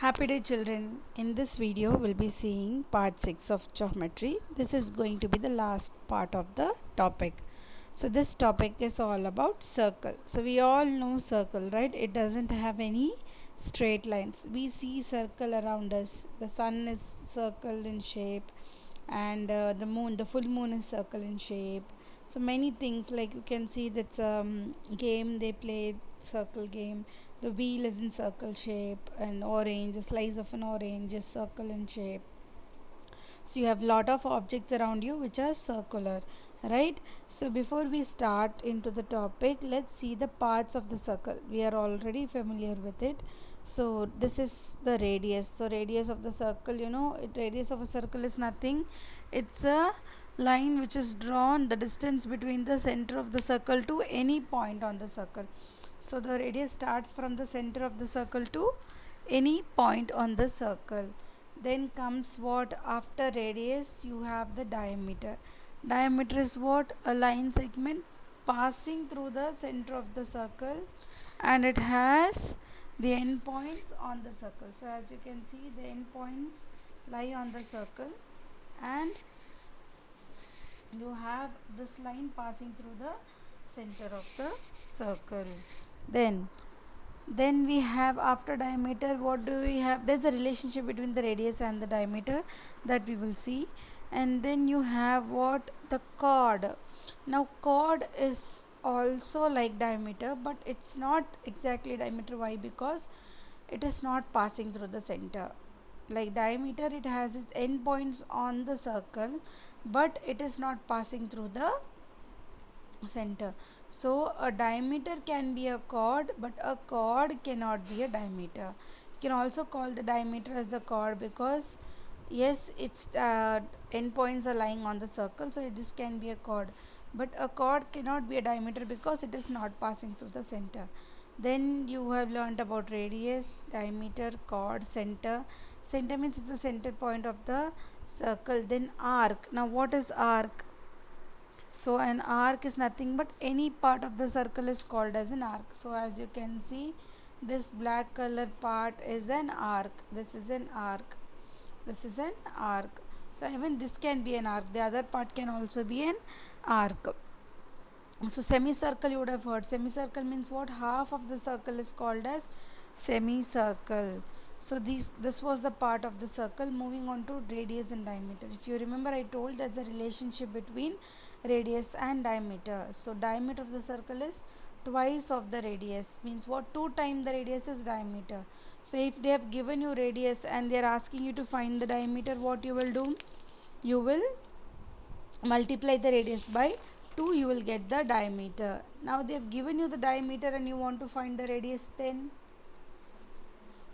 Happy day children. In this video we'll be seeing part 6 of geometry. This is going to be the last part of the topic. So this topic is all about circle. So we all know circle, right? It doesn't have any straight lines. We see circle around us. The sun is circled in shape and the full moon is circle in shape. So many things, like you can see that's game they play, circle game. The wheel is in circle shape, and orange, a slice of an orange is circle in shape. So you have lot of objects around you which are circular, right? So before we start into the topic, let's see the parts of the circle. We are already familiar with it. So this is the radius. So radius of the circle, radius of a circle is nothing. It's a line which is drawn, the distance between the center of the circle to any point on the circle. So the radius starts from the center of the circle to any point on the circle. Then comes what? After radius you have the diameter. Diameter is what? A line segment passing through the center of the circle, and it has the end points on the circle. So as you can see, the end points lie on the circle, and you have this line passing through the center of the circle. Then we have, after diameter, what do we have? There's a relationship between the radius and the diameter that we will see. And then you have what? The chord. Now chord is also like diameter, but it's not exactly diameter. Why? Because it is not passing through the center. Like diameter, it has its end points on the circle, but it is not passing through the center. So a diameter can be a chord, but a chord cannot be a diameter. You can also call the diameter as a chord because yes, its endpoints are lying on the circle, so this can be a chord, but a chord cannot be a diameter because it is not passing through the center. Then you have learnt about radius, diameter, chord, center. Center means it's the center point of the circle. Then arc. Now what is arc? So an arc is nothing but any part of the circle is called as an arc. So as you can see, this black color part is an arc. This is an arc. This is an arc. So even this can be an arc. The other part can also be an arc. So semicircle, you would have heard. Semicircle means what? Half of the circle is called as semicircle. So this was the part of the circle. Moving on to radius and diameter. If you remember, I told there's a relationship between radius and diameter. So diameter of the circle is twice of the radius. Means what? 2 times the radius is diameter. So if they have given you radius and they are asking you to find the diameter, what you will do? You will multiply the radius by 2, you will get the diameter. Now they have given you the diameter and you want to find the radius,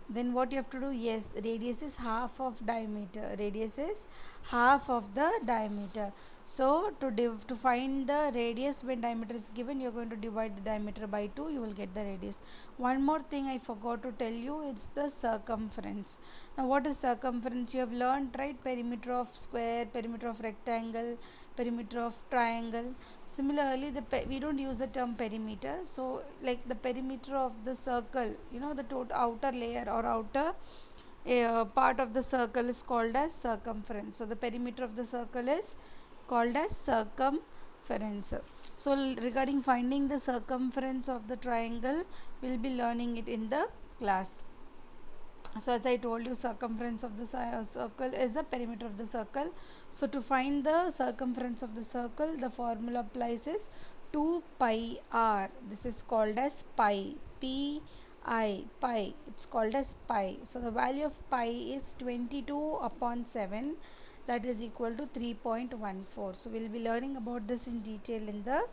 then what you have to do? Yes, radius is half of diameter. Radius is half of the diameter. So to find the radius when diameter is given, you are going to divide the diameter by 2, you will get the radius. One more thing I forgot to tell you, it's the circumference. Now what is circumference? You have learned, right? Perimeter of square, perimeter of rectangle, perimeter of triangle. Similarly, we don't use the term perimeter. So like the perimeter of the circle, the total outer layer or outer part of the circle is called as circumference. So the perimeter of the circle is called as circumference. So regarding finding the circumference of the triangle, we'll be learning it in the class. So as I told you, circumference of the circle is the perimeter of the circle. So to find the circumference of the circle, the formula applies is 2 pi r. This is called as pi. Pi. It's called as pi. So the value of pi is 22 upon 7. That is equal to 3.14. So we'll be learning about this in detail in the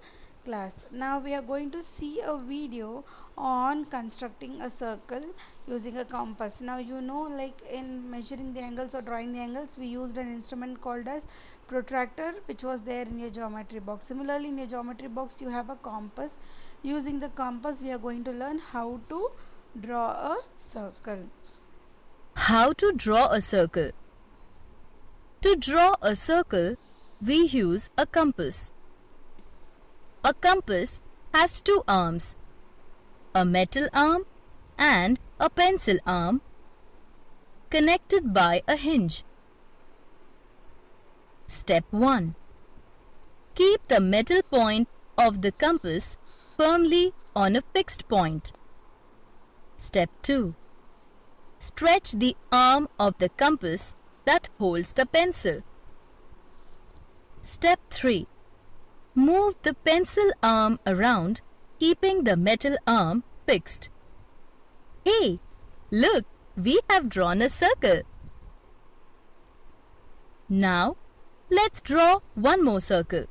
class. Now we are going to see a video on constructing a circle using a compass. Now like in measuring the angles or drawing the angles, we used an instrument called as protractor, which was there in your geometry box. Similarly, in your geometry box you have a compass. Using the compass, we are going to learn how to draw a circle. How to draw a circle? To draw a circle, we use a compass. A compass has 2 arms, a metal arm and a pencil arm, connected by a hinge. Step 1. Keep the metal point of the compass firmly on a fixed point. Step 2. Stretch the arm of the compass that holds the pencil. Step 3. Move the pencil arm around, keeping the metal arm fixed. Hey, look, we have drawn a circle. Now, let's draw one more circle,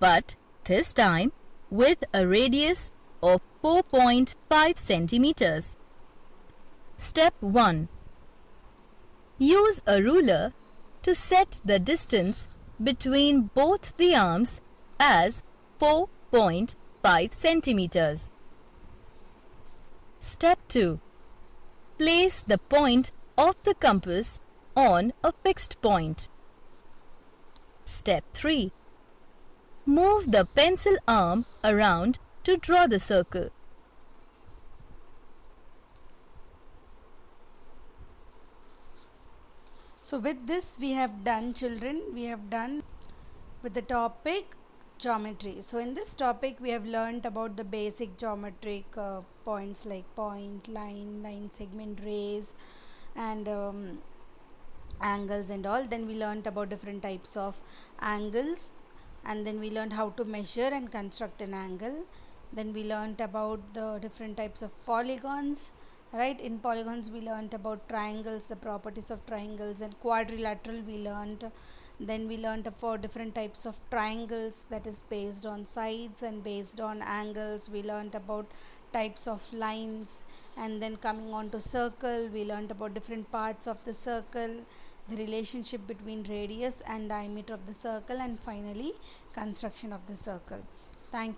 but this time with a radius of 4.5 centimeters. Step 1. Use a ruler to set the distance between both the arms as 4.5 centimeters. Step 2. Place the point of the compass on a fixed point. Step 3. Move the pencil arm around to draw the circle. So with this we have done, children, we have done with the topic geometry. So in this topic we have learnt about the basic geometric points like point, line segment, rays, and angles and all. Then we learnt about different types of angles, and then we learned how to measure and construct an angle. Then we learnt about the different types of polygons. Right, in polygons we learnt about triangles, the properties of triangles, and quadrilateral we learnt. Then we learnt about different types of triangles, that is based on sides and based on angles. We learnt about types of lines, and then coming on to circle, we learnt about different parts of the circle, the relationship between radius and diameter of the circle, and finally construction of the circle. Thank